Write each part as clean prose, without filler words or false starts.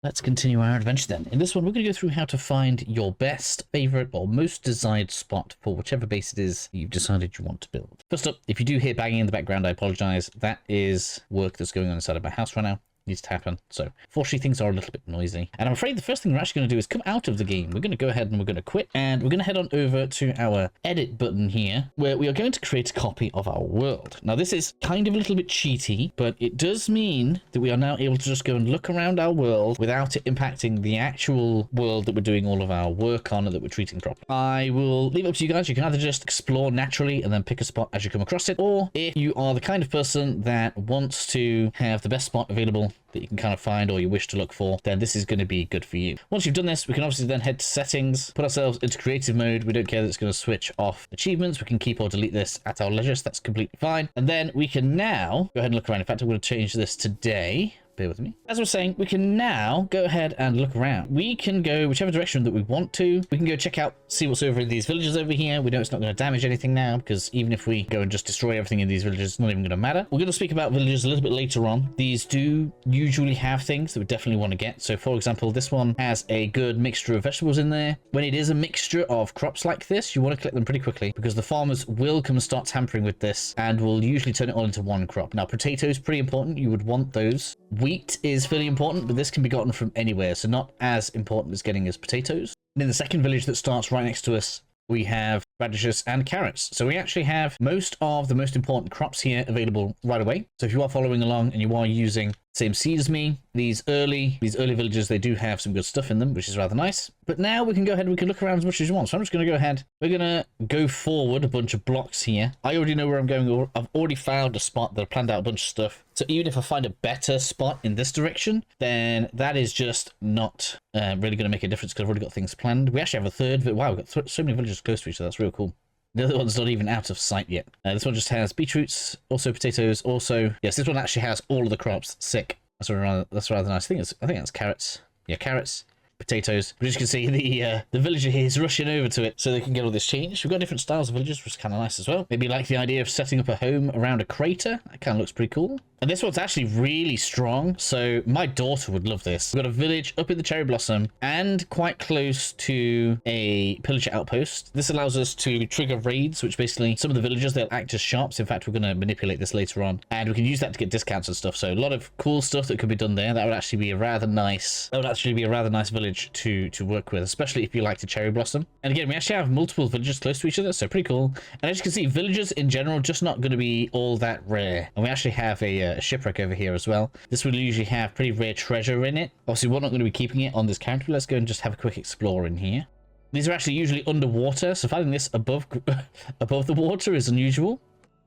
Let's continue our adventure then. In this one, we're going to go through how to find your best, favorite, or most desired spot for whichever base it is you've decided you want to build. First up, if you do hear banging in the background, I apologize. That is work that's going on inside of my house right now. Needs to happen. So fortunately things are a little bit noisy, and I'm afraid the first thing we're actually going to do is come out of the game. We're going to go ahead and we're going to quit, and we're going to head on over to our edit button here, where we are going to create a copy of our world. Now this is kind of a little bit cheaty, but it does mean that we are now able to just go and look around our world without it impacting the actual world that we're doing all of our work on and that we're treating properly. I will leave it up to you guys. You can either just explore naturally and then pick a spot as you come across it, or if you are the kind of person that wants to have the best spot available that you can kind of find or you wish to look for, then this is going to be good for you. Once you've done this, we can obviously then head to settings, put ourselves into creative mode. We don't care that it's going to switch off achievements. We can keep or delete this at our leisure, so that's completely fine. And then we can now go ahead and look around. In fact, I'm going to change this today. Bear with me. As I was saying, we can now go ahead and look around. We can go whichever direction that we want to. We can go check out, see what's over in these villages over here. We know it's not going to damage anything now, because even if we go and just destroy everything in these villages, it's not even going to matter. We're going to speak about villages a little bit later on. These do usually have things that we definitely want to get. So for example, this one has a good mixture of vegetables in there. When it is a mixture of crops like this, you want to collect them pretty quickly, because the farmers will come and start tampering with this and will usually turn it all into one crop. Now potatoes, pretty important. You would want those. Wheat is fairly important, but this can be gotten from anywhere, so not as important as getting as potatoes. And in the second village that starts right next to us, we have radishes and carrots. So we actually have most of the most important crops here available right away. So if you are following along and you are using the same seed as me, these early villages, they do have some good stuff in them, which is rather nice. But now we can go ahead and we can look around as much as you want. So I'm just going to go ahead. We're going to go forward a bunch of blocks here. I already know where I'm going. I've already found a spot that I've planned out a bunch of stuff. So even if I find a better spot in this direction, then that is just not really going to make a difference, because I've already got things planned. We actually have a third. Wow, we've got so many villages close to each other. That's real cool. The other one's not even out of sight yet. This one just has beetroots, also potatoes, also... Yes, this one actually has all of the crops. Sick. That's rather nice. I think that's carrots. Yeah, carrots. Potatoes. But as you can see, the villager here is rushing over to it so they can get all this changed. We've got different styles of villagers, which is kind of nice as well. Maybe like the idea of setting up a home around a crater. That kind of looks pretty cool. And this one's actually really strong, so my daughter would love this. We've got a village up in the cherry blossom and quite close to a pillager outpost. This allows us to trigger raids, which basically some of the villagers, they'll act as shops. In fact, we're going to manipulate this later on, and we can use that to get discounts and stuff. So a lot of cool stuff that could be done there. That would actually be a rather nice village to work with, especially if you like the cherry blossom. And again, we actually have multiple villages close to each other, so pretty cool. And as you can see, villagers in general just not going to be all that rare. And we actually have a shipwreck over here as well. This will usually have pretty rare treasure in it. Obviously, we're not going to be keeping it on this character, but let's go and just have a quick explore in here. These are actually usually underwater, so finding this above the water is unusual.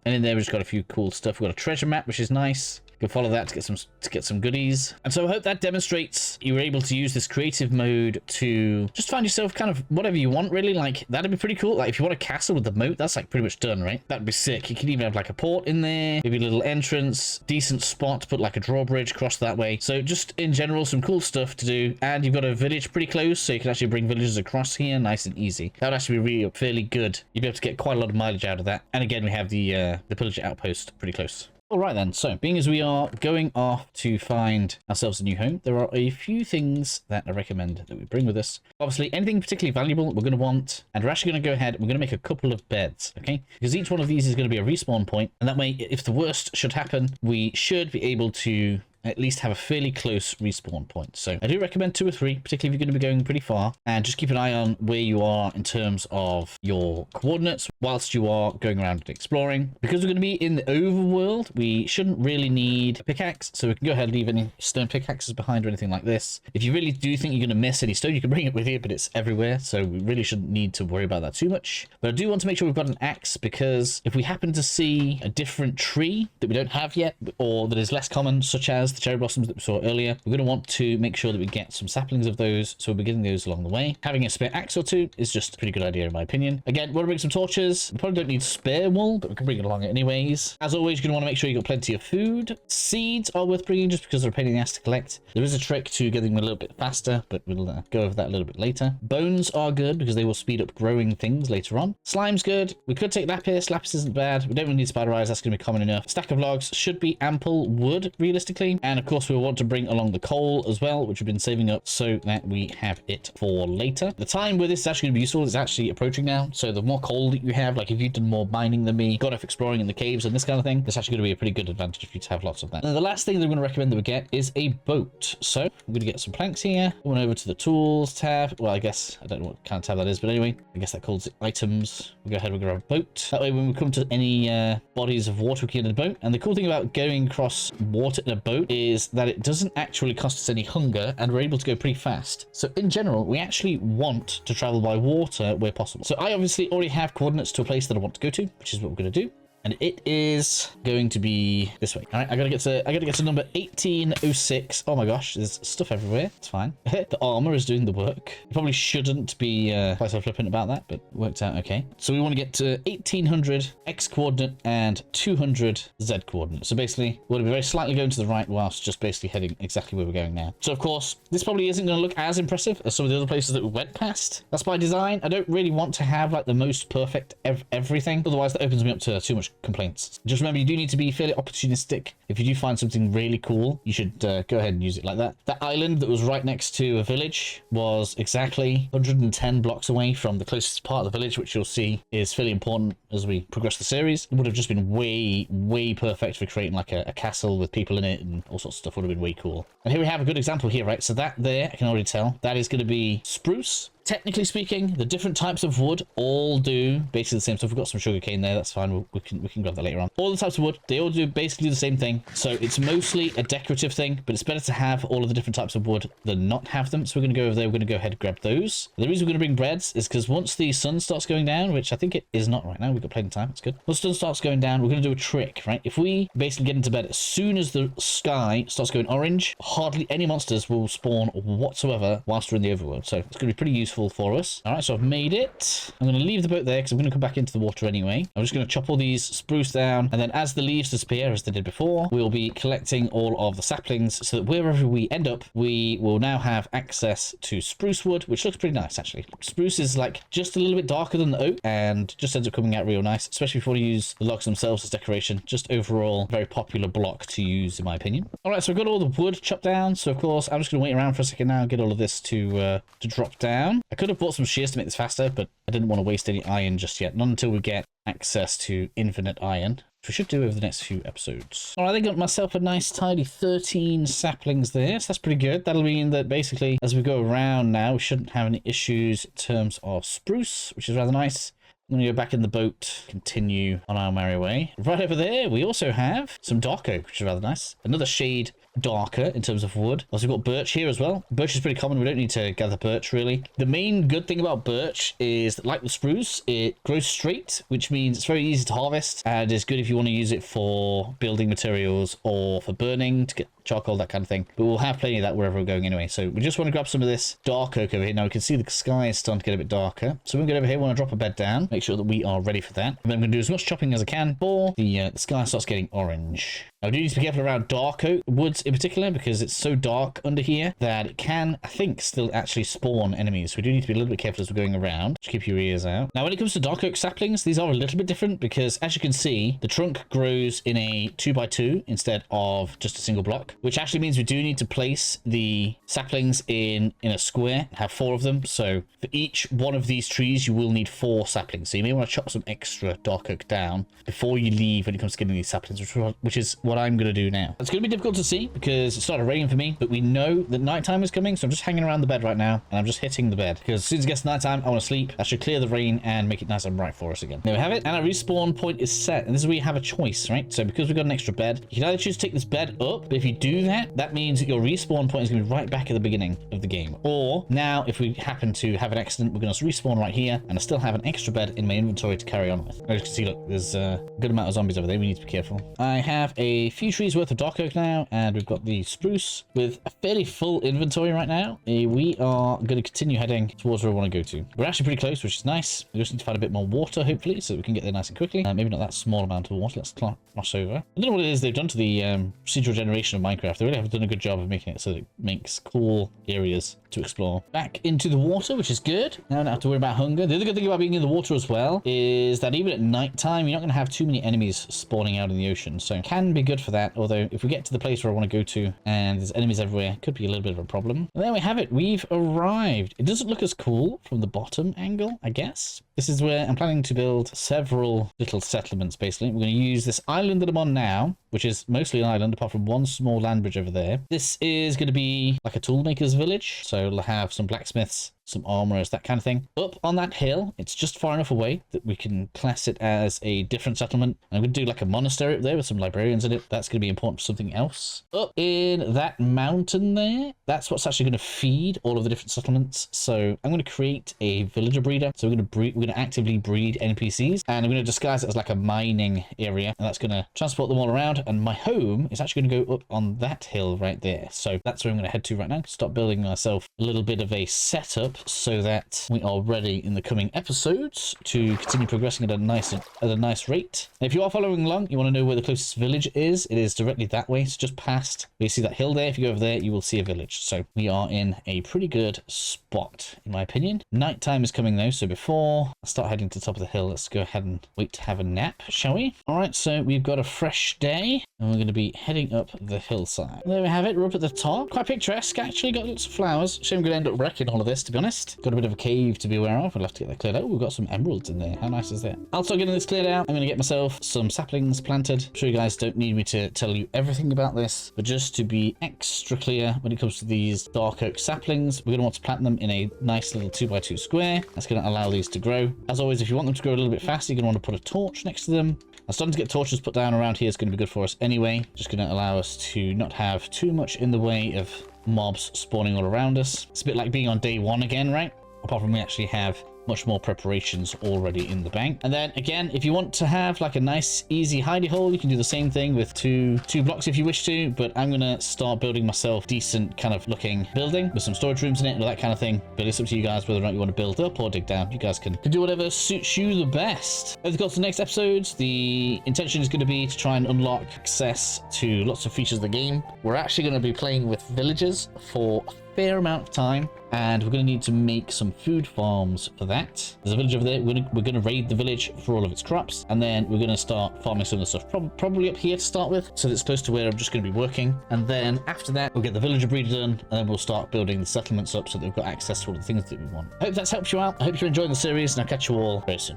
And in there, we've just got a few cool stuff. We've got a treasure map, which is nice. Go follow that to get some goodies. And so I hope that demonstrates you were able to use this creative mode to just find yourself kind of whatever you want, really. Like, that'd be pretty cool. Like, if you want a castle with the moat, that's like pretty much done, right? That'd be sick. You can even have like a port in there, maybe a little entrance, decent spot, put like a drawbridge across that way. So just in general, some cool stuff to do. And you've got a village pretty close, so you can actually bring villagers across here nice and easy. That would actually be really fairly good. You'd be able to get quite a lot of mileage out of that. And again, we have the pillager outpost pretty close. All right then, so being as we are going off to find ourselves a new home, there are a few things that I recommend that we bring with us. Obviously, anything particularly valuable we're going to want, and we're actually going to go ahead and we're going to make a couple of beds, okay? Because each one of these is going to be a respawn point, and that way, if the worst should happen, we should be able to at least have a fairly close respawn point. So I do recommend 2 or 3, particularly if you're going to be going pretty far, and just keep an eye on where you are in terms of your coordinates whilst you are going around and exploring. Because we're going to be in the overworld, we shouldn't really need a pickaxe, so we can go ahead and leave any stone pickaxes behind or anything like this. If you really do think you're going to miss any stone, you can bring it with you, but it's everywhere, so we really shouldn't need to worry about that too much. But I do want to make sure we've got an axe, because if we happen to see a different tree that we don't have yet, or that is less common, such as the cherry blossoms that we saw earlier, we're going to want to make sure that we get some saplings of those, so we'll be getting those along the way. Having a spare axe or 2 is just a pretty good idea in my opinion. Again, we want to bring some torches. We probably don't need spare wool, but we can bring it along anyways. As always, you're going to want to make sure you got plenty of food. Seeds are worth bringing just because they're a pain in the ass to collect. There is a trick to getting them a little bit faster, but we'll go over that a little bit later. Bones are good because they will speed up growing things later on. Slime's good. We could take lapis. Lapis isn't bad. We don't really need spider eyes. That's going to be common enough. Stack of logs should be ample wood, realistically. And of course, we want to bring along the coal as well, which we've been saving up so that we have it for later. The time where this is actually going to be useful is actually approaching now. So the more coal that you have, like if you've done more mining than me, got off exploring in the caves and this kind of thing, it's actually going to be a pretty good advantage for you to have lots of that. And the last thing that I'm going to recommend that we get is a boat. So I'm going to get some planks here. Going over to the tools tab. Well, I guess I don't know what kind of tab that is, but anyway, I guess that calls it items. We'll go ahead and grab a boat. That way, when we come to any bodies of water, we can get in a boat. And the cool thing about going across water in a boat is that it doesn't actually cost us any hunger, and we're able to go pretty fast. So in general, we actually want to travel by water where possible. So I obviously already have coordinates to a place that I want to go to, which is what we're going to do. And it is going to be this way. All right, I gotta get to number 1806. Oh my gosh, there's stuff everywhere. It's fine. The armor is doing the work. You probably shouldn't be quite so flippant about that, but worked out okay. So we want to get to 1800 X coordinate and 200 Z coordinate. So basically, we're going to be very slightly going to the right whilst just basically heading exactly where we're going now. So of course, this probably isn't going to look as impressive as some of the other places that we went past. That's by design. I don't really want to have like the most perfect everything. Otherwise, that opens me up to too much complaints. Just remember, you do need to be fairly opportunistic. If you do find something really cool, you should go ahead and use it like that. That island that was right next to a village was exactly 110 blocks away from the closest part of the village, which you'll see is fairly important as we progress the series. It would have just been way perfect for creating like a castle with people in it and all sorts of stuff. Would have been way cool. And here we have a good example here, right? So that there, I can already tell, that is going to be spruce. Technically speaking, the different types of wood all do basically the same stuff. We've got some sugarcane there, that's fine. We can grab that later on. All the types of wood, they all do basically the same thing. So it's mostly a decorative thing, but it's better to have all of the different types of wood than not have them. So we're going to go over there. We're going to go ahead and grab those. The reason we're going to bring breads is because once the sun starts going down, which I think it is not right now, we've got plenty of time, it's good. Once the sun starts going down, we're going to do a trick, right? If we basically get into bed as soon as the sky starts going orange, hardly any monsters will spawn whatsoever whilst we're in the overworld. So it's going to be pretty useful for us. All right, so I've made it. I'm going to leave the boat there because I'm going to come back into the water anyway. I'm just going to chop all these spruce down, and then as the leaves disappear, as they did before, we'll be collecting all of the saplings so that wherever we end up, we will now have access to spruce wood, which looks pretty nice, actually. Spruce is like just a little bit darker than the oak and just ends up coming out real nice, especially if you want to use the logs themselves as decoration. Just overall, very popular block to use, in my opinion. All right, so I've got all the wood chopped down. So, of course, I'm just going to wait around for a second now and get all of this to drop down. I could have bought some shears to make this faster, but I didn't want to waste any iron just yet. Not until we get access to infinite iron, which we should do over the next few episodes. All right, I got myself a nice tidy 13 saplings there, so that's pretty good. That'll mean that basically as we go around now, we shouldn't have any issues in terms of spruce, which is rather nice. I'm going to go back in the boat, continue on our merry way. Right over there, we also have some dark oak, which is rather nice. Another shade darker in terms of wood. Also, we've got birch here as well. Birch is pretty common. We don't need to gather birch, really. The main good thing about birch is that, like the spruce, it grows straight, which means it's very easy to harvest, and is good if you want to use it for building materials or for burning to get charcoal, that kind of thing. But we'll have plenty of that wherever we're going anyway. So we just want to grab some of this dark oak over here. Now we can see the sky is starting to get a bit darker. So we're going to get over here, want to drop a bed down, make sure that we are ready for that. And then I'm going to do as much chopping as I can before the sky starts getting orange. Now, I do need to be careful around dark oak woods in particular because it's so dark under here that it can, I think, still actually spawn enemies. So we do need to be a little bit careful as we're going around. Just keep your ears out. Now, when it comes to dark oak saplings, these are a little bit different because, as you can see, the trunk grows in a 2x2 instead of just a single block, which actually means we do need to place the saplings in a square, have 4 of them. So for each one of these trees, you will need 4 saplings. So you may want to chop some extra dark oak down before you leave when it comes to getting these saplings, which is what I'm going to do now. It's going to be difficult to see because it started raining for me, but we know that nighttime is coming, so I'm just hanging around the bed right now, and I'm just hitting the bed because as soon as it gets nighttime, I want to sleep. That should clear the rain and make it nice and bright for us again. There we have it, and our respawn point is set, and this is where you have a choice, right? So because we've got an extra bed, you can either choose to take this bed up, but if you do that, that means that your respawn point is going to be right back at the beginning of the game. Or now, if we happen to have an accident, we're going to respawn right here, and I still have an extra bed in my inventory to carry on with. As you can see, look, there's a good amount of zombies over there. We need to be careful. I have a few trees worth of dark oak now, and we've got the spruce with a fairly full inventory right now. We are going to continue heading towards where we want to go to. We're actually pretty close, which is nice. We just need to find a bit more water, hopefully, so that we can get there nice and quickly. Maybe not that small amount of water. Let's cross over. I don't know what it is they've done to the procedural generation of Minecraft. They really have done a good job of making it so that it makes cool areas to explore. Back into the water, which is good. Now I don't have to worry about hunger. The other good thing about being in the water as well is that even at night time, you're not going to have too many enemies spawning out in the ocean. So it can be good for that. Although if we get to the place where I want to go to and there's enemies everywhere, it could be a little bit of a problem. And there we have it. We've arrived. It doesn't look as cool from the bottom angle, I guess. This is where I'm planning to build several little settlements, basically. We're going to use this island that I'm on now, which is mostly an island, apart from one small land bridge over there. This is going to be like a toolmaker's village. So we'll have some blacksmiths, some armorers, that kind of thing. Up on that hill, it's just far enough away that we can class it as a different settlement. I'm going to do like a monastery up there with some librarians in it. That's going to be important for something else. Up in that mountain there, that's what's actually going to feed all of the different settlements. So I'm going to create a villager breeder. So we're going to actively breed NPCs, and I'm going to disguise it as like a mining area, and that's going to transport them all around. And my home is actually going to go up on that hill right there. So that's where I'm going to head to right now. Start building myself a little bit of a setup so that we are ready in the coming episodes to continue progressing at a nice rate. And if you are following along, you want to know where the closest village is. It is directly that way. It's just past. You see that hill there. If you go over there, you will see a village. So we are in a pretty good spot, in my opinion. Nighttime is coming though, so before I start heading to the top of the hill, let's go ahead and wait to have a nap, shall we? All right, so we've got a fresh day, and we're going to be heading up the hillside. There we have it. We're up at the top. Quite picturesque, actually. Got lots of flowers. Shame we're going to end up wrecking all of this, to be honest. Got a bit of a cave to be aware of. We'll have to get that cleared out. We've got some emeralds in there. How nice is that? I'll start getting this cleared out. I'm going to get myself some saplings planted. I'm sure you guys don't need me to tell you everything about this, but just to be extra clear, when it comes to these dark oak saplings, we're going to want to plant them in a nice little 2x2 square. That's going to allow these to grow. As always, if you want them to grow a little bit faster, you're going to want to put a torch next to them. Starting to get torches put down around here is going to be good for us anyway. Just going to allow us to not have too much in the way of mobs spawning all around us. It's a bit like being on day one again, right? Apart from we actually have much more preparations already in the bank. And then again, if you want to have like a nice easy hidey hole, you can do the same thing with two blocks if you wish to, but I'm gonna start building myself decent kind of looking building with some storage rooms in it and all that kind of thing. But it's up to you guys whether or not you want to build up or dig down. You guys can do whatever suits you the best. Over the course of the next episodes, the intention is going to be to try and unlock access to lots of features of the game. We're actually going to be playing with villagers for a fair amount of time, and we're going to need to make some food farms for that. There's a village over there. We're going to raid the village for all of its crops, and then we're going to start farming some of the stuff probably up here to start with, so that it's close to where I'm just going to be working. And then after that, we'll get the villager breeder done, and then we'll start building the settlements up so that we've got access to all the things that we want. I hope that's helped you out. I hope you're enjoying the series, and I'll catch you all very soon.